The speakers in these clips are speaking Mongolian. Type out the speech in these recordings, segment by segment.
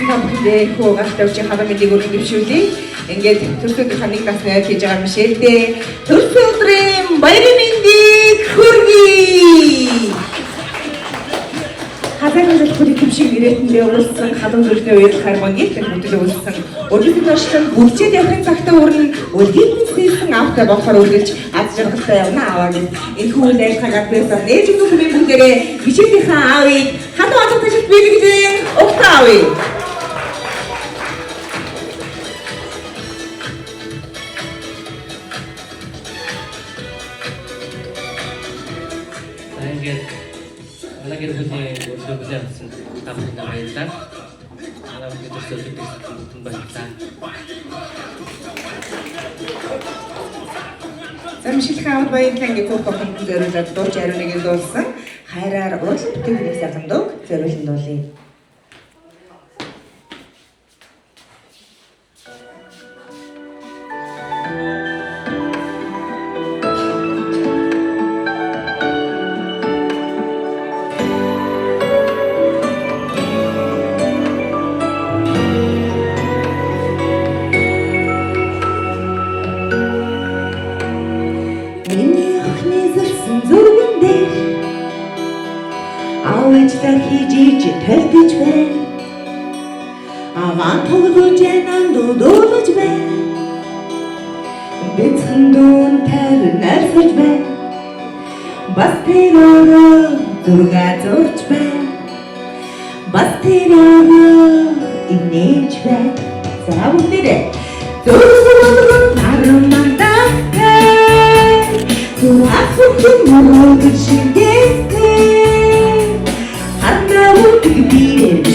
Хамхлээ хуугалтавч хамаа мэдийг өргөвшүүлээ. Ингээд төрсөдийнхаа нэг насны ойр хийж байгаа мишэлдээ төрсөн өдрийн баярын мэндийг хүргэе. Хазаагийн төлөвлөлт шиг ирээдүйдээ уулзсан халуун зүрхний уялахаар мөнгөтэй хөдөлгөөн уулзсан. Өөрөөр хэлбэл бүгдээ явахын цагтаа өрнө өдөрт хийсэн автаа бохоор үргэлж аз жаргалтай явна аваа гэж. Энэ хүн айлхагаар байсан нээж өгөх юм бүгдээрээ бичээдийнхаа аавыг хатуу хатуу ташид бэлгэлэн өгтөөе. Lagi rupanya udah bisa tampil nama kita, kalau kita sudah pembahasan. Замшилхан баярлалаа гэж тохиолдсон зөвлөд дууч ариуныг дуулсан. Хайраар уучлалт төлөвлөс ахандаг зөвлөлд дуулъя. Хийж тэлдэж байна. Аван тоглож яан дуулж байна. Бэцэн дуун тар нарсаж байна. Бас тэрөө зурга зурж байна. Бас тэрөө инээж байна. Заавдэрэ зургууд нармандаа зураг мөрөг шигэстэ Бирэж,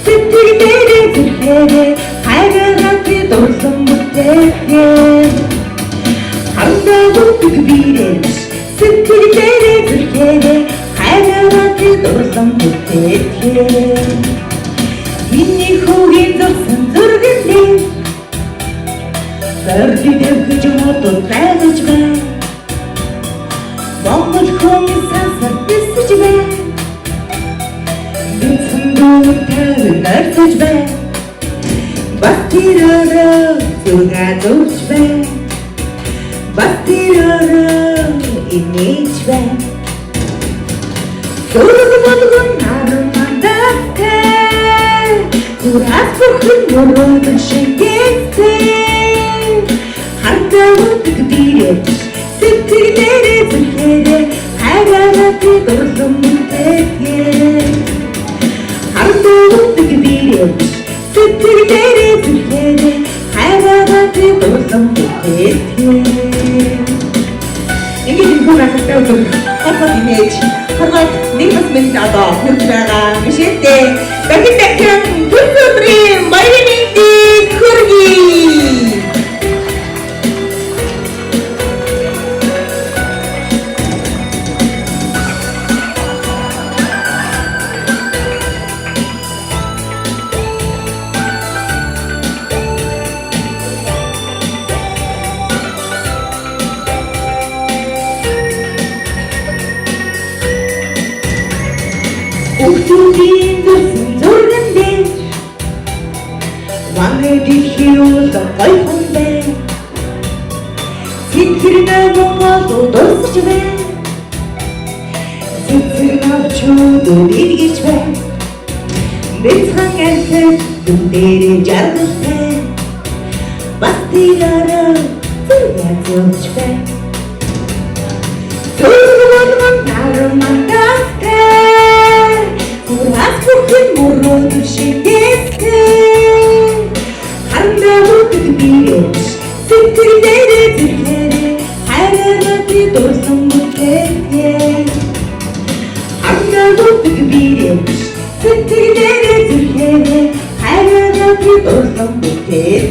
сэтгэлээрээ зүрхээрээ хайраараа дурсан бүтээх. Хандаа бүгд бирэж, сэтгэлээрээ зүрхээрээ хайраараа дурсан бүтээх. Миний хүүгийн зурсан зургилээ. Сэрдээ гэж мотор байж байна. Монгол хүн сансар бисэж байна. Нарсаж байна. Бас тэрөө зурга зурж байна. Бас тэрөө инээж байна. Зургууд нармандаа зураг бүхэн мөрөд шигэстэ. Хандаа бүгд бирэж, сэтгэлээрээ зүрхээрээ хайраараа дурсан бүтээх. Бүгд бирэж, сэтгэлээрээ зүрхээрээ хайраараа дурсан бүтээх. Ингээд хүн ахтай өдөр хатад имэж харгаад нэг бас мэд одоо хүрч байгаа мишэлдээ дахин өдрийн баярын мэндийг хүргэе. Бүгдийн дурсан зурган дээр ванны дихиул гойхон байна. Сэтгэрнээ монгол дурсаж байна. Сэтгэрнээ чууд үргэж байна. Бэцхан альхад дүндэрэ жаргалтай. Бас тэрөө зурга зурж байна. Зургууд нармандаа Зураг бүхэн мөрөд шигэстэ. Хандаа бүгд бирэж, сэтгэлээрээ зүрхээрээ хайраараа дурсан бүтээх. Хандаа бүгд бирэж, сэтгэлээрээ зүрхээрээ хайраараа дурсан бүтээх.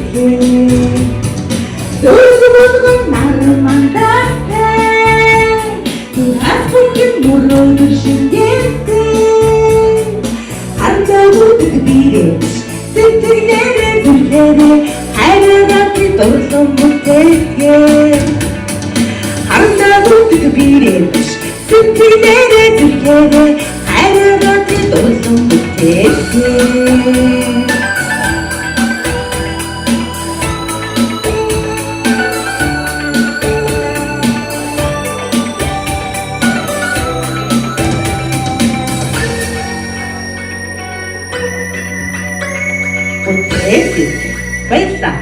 Зургууд нармандаа зураг бүхэн мөрөд шигэстэ. Бүгд бүтээсэн. Баярлалаа.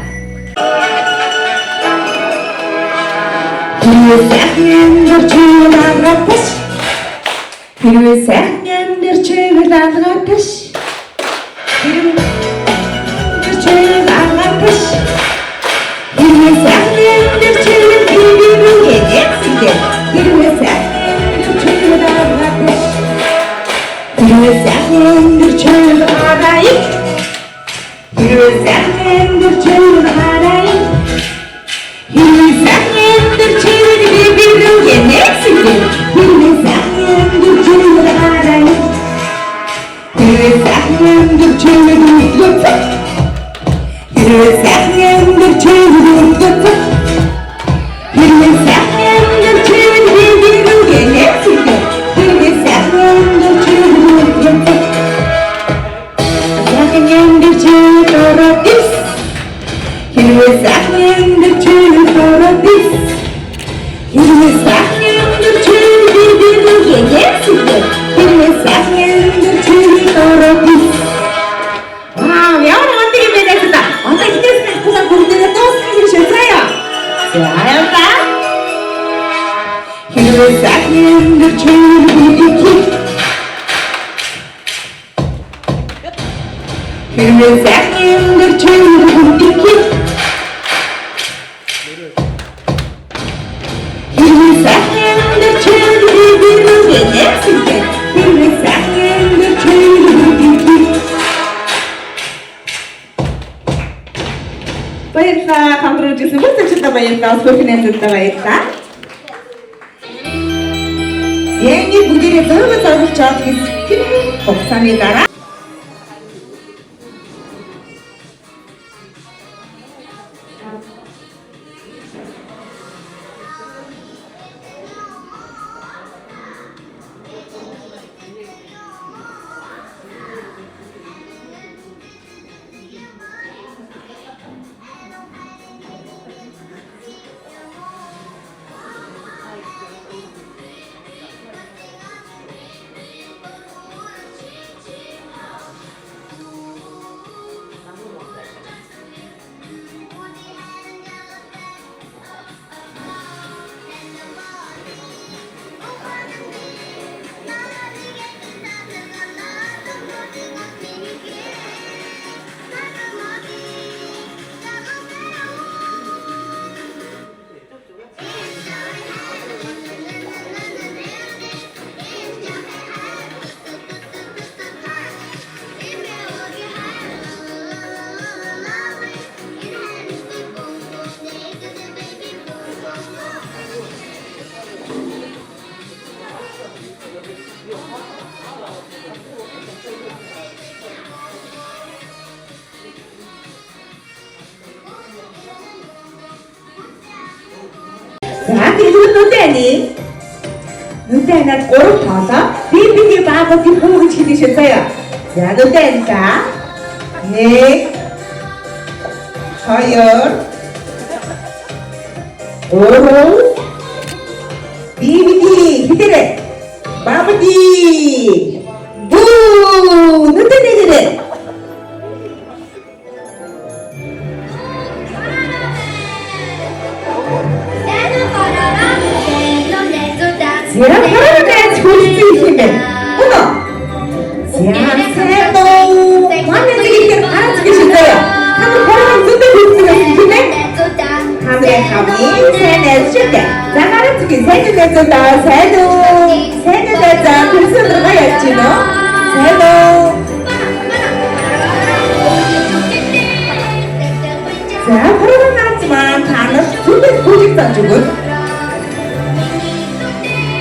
Хэрвээ сайхан амьдарч алгаташ. Хэрвээ сайхан амьдарч алгаташ. Баярлалаа. Хамтран үзсэн бүх зөвчөлтэй баярлалаа. Спортын зөвчөлтэй баярлалаа. Яагаад бүгдээ зөргөж зоргож авах гэсэн хугацааны дараа За тэгээд нүдэний нүдэнад 3 тоолоо биний баагаад хөө гэж хэлж шээ. За нүдэн та 1 2 3 биний хитэрэ баагади бүү нүдэнийгэрэ Яа хараач хүлцэн хэмээн. Өнөө. Яа сэдөө. Манай зэгээр хараач гэж заяа. Хамаг хараач зүтэ хүлцэн хэмээн. Хамаг хамын сэнэс читэ. За хараач гэж сэнэ зөдөө сэдөө. Сэнэ зэ хүлцэн рүү яач нөө. Сэдөө. За хараач маань танаас зүтэ хүлцэн зүгөө.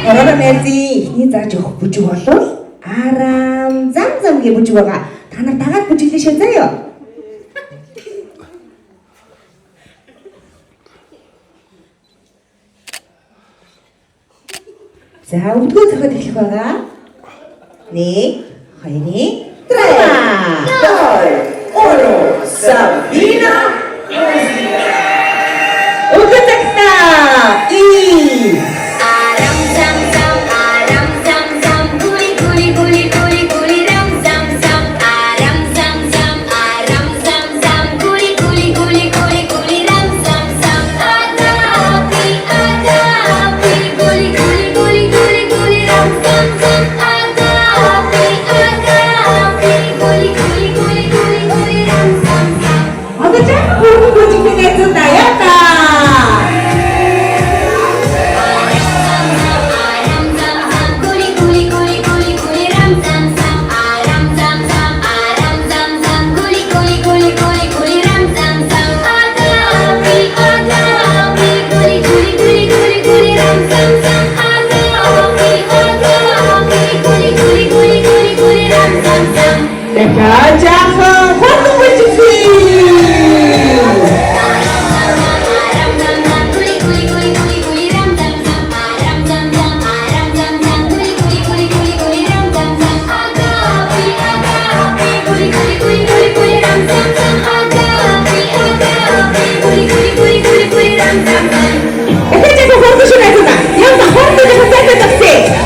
Ороо нэрзий ихний зааж өгөх бүжиг болвол арам зам гээ бүжиг байгаа. Та нар дагаад бүжиглээ шээ заяа. За өдгөө зохиод эхлэх байгаа. 1 2 3 Sabina Өдгөө захта 해준다였다. 가장 환호해 주세요. 해주세요. 환호시면서 영상 환호해서 짧게 접시.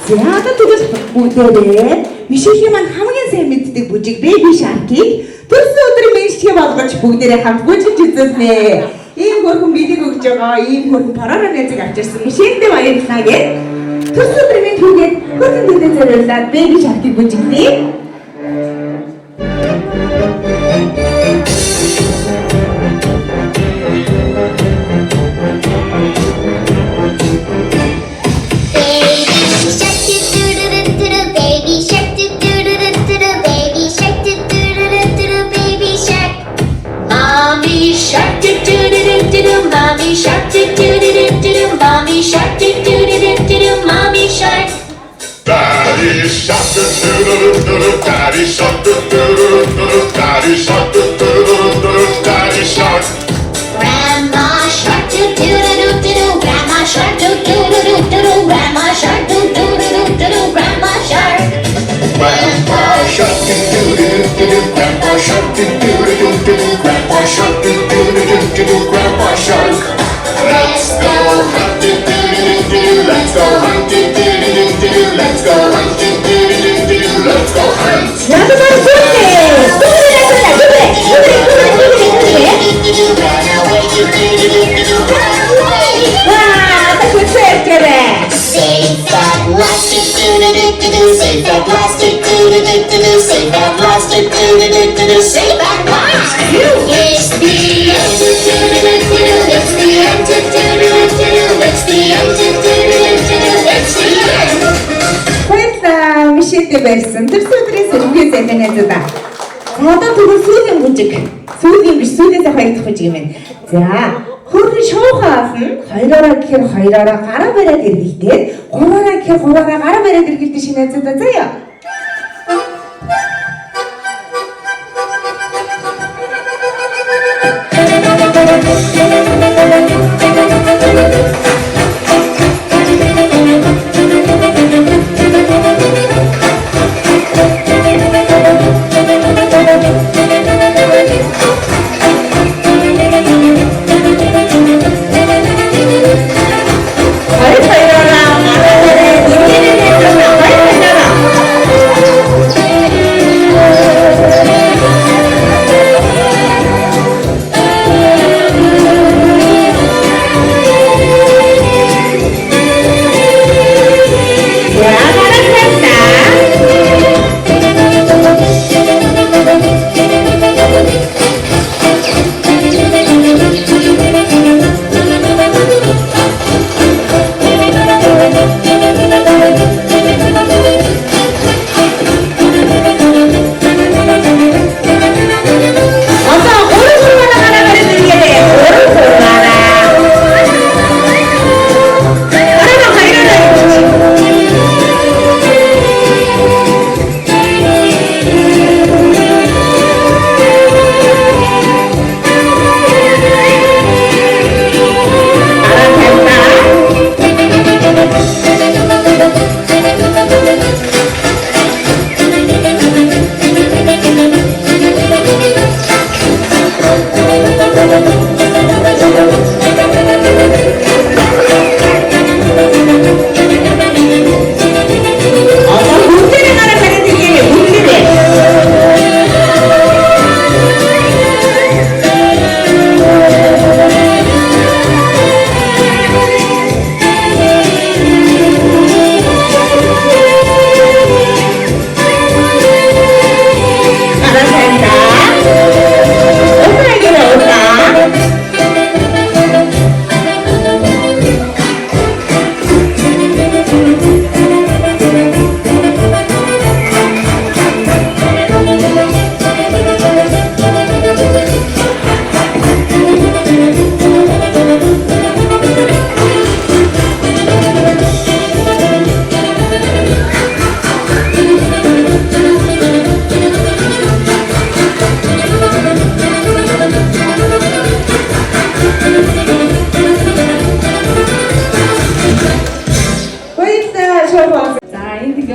Зяадан төгс бүгдээрээ Мишелийн маань хамгийн сайн мэддэг бүжиг Baby Shark-ийг төрсөн өдрийн мэндчилгээ болгож бүгдээрээ хамт бүжиж үзүүлнэ. Ийм хөрхөн бидэг өгж байгаа, ийм хөрхөн параараа нэзэг авчирсан Мишельдээ баярлалаа гэж төрсөн өдрийн мэнд хүүгээд хөрхөн төдөө зориулаад Baby Shark-ийг бүжиглэе. Daddy shark, daddy shark, daddy shark, daddy shark. Grandma shark, grandma shark, grandma shark, grandma shark. Grandpa shark, grandpa shark, grandpa shark, grandpa shark. Let's go hunting, let's go hunting, let's go hunting, let's go hunt. 나도 바로 그렇게 와, 딱 그래. Save that plastic, save that plastic, save that plastic, save that plastic. It's the end, it's the end, it's the end, it's the end. баярлалаа. Мишельтэй байсан. Тэр өдрийн сэргээ зэмэнэзэдэ. Одоо тэгвэл сүүлийн бүжиг. Сүүлийн биш, сүүлээс хаягдах бүжиг юм байна. За, хөргөн шуухаас нь хоёроо гэхээр хоёроо гараа бариад эргэлдээд, гураараа гэхээр гураараа гараа бариад эргэлдэж шинэзэдэ заяа.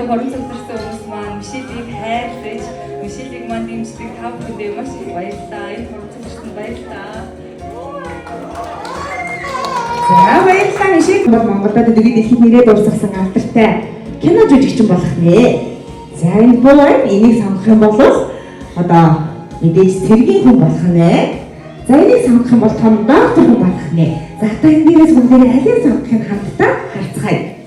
өнөөдөр хорон цогцорсон хүмүүс маань Мишелийг хайрлаж, Мишелийг маань дэмждэг та бүхэндээ маш их баярлалаа. Энэ хорон цогцорсонд баярлалаа. За баярлалаа Мишель. Монголд өдөрт дэлхийд нэрээ дуусгасан алдартай кино жүжигчин болох нэ. За энэ бол энийг сонгох юм бол одоо мэдээж цэргийн хүн болох нэ. За энийг сонгох юм бол том доктор хүн болох нэ. За та энэ дээрээс бүгдээ алийг сонгохыг хамтдаа харцгаая.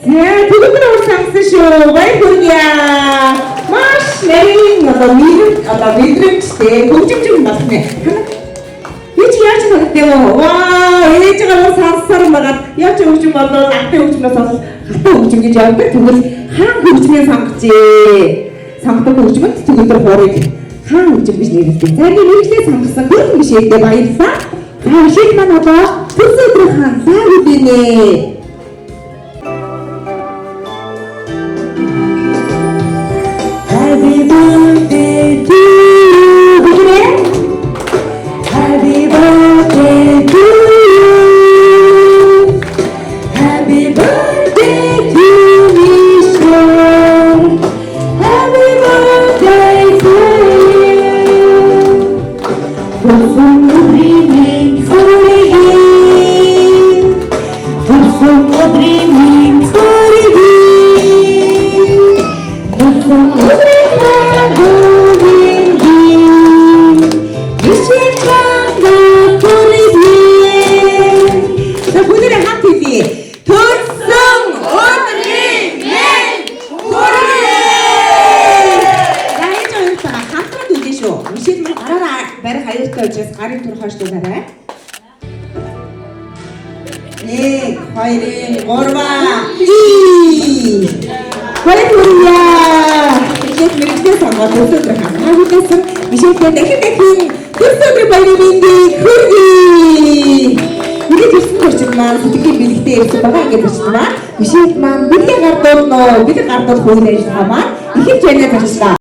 За бүгд уусаасан шүү. Баярлалаа. Маш нарийн мэдрэмжтэй хөгжимчин байна. Эч яаж хэлдэг вэ? Ваа, ээжээгээ сарсар магаад яаж хөгжим болоод ахтай хөгжмөөс бол хатаа хөгжим гэж явдаг. Тэгвэл хаан хөгжмөө сонгоцъя. Сонгодог хөгжмөд төгөлдөр хуурыг хаан хөгжим гэж нэрлэдэг. За энэ нэрлэлээ сонгосон хөрөнгө Мишельдээ баярлалаа. За Мишель маань одоо төсөөдөр хаан сайн үдэнэ. Happy birthday to you. Happy birthday to you. Happy birthday to Michelle. Happy birthday to you. For some dreaming for you. For some dreaming for you. For some барих аюултай учраас гарын тур хойш дуулаарай. 1 2 3 Баярлалаа. Тэгээд мэрэгчлээ сонгоод өсөдөр хамаагүй Мишельтэй дахин өсөдөр баярын мэндийг хүргэе. Миний төрсөн төрчин маань сэтгэлийн бэлэгтэй ирсэн байгаа ингэж байна ба. Мишель маань бидний гардууд нөө бидний гардууд хөөж ажиллагаа маань ихэвч яна ажиллаа.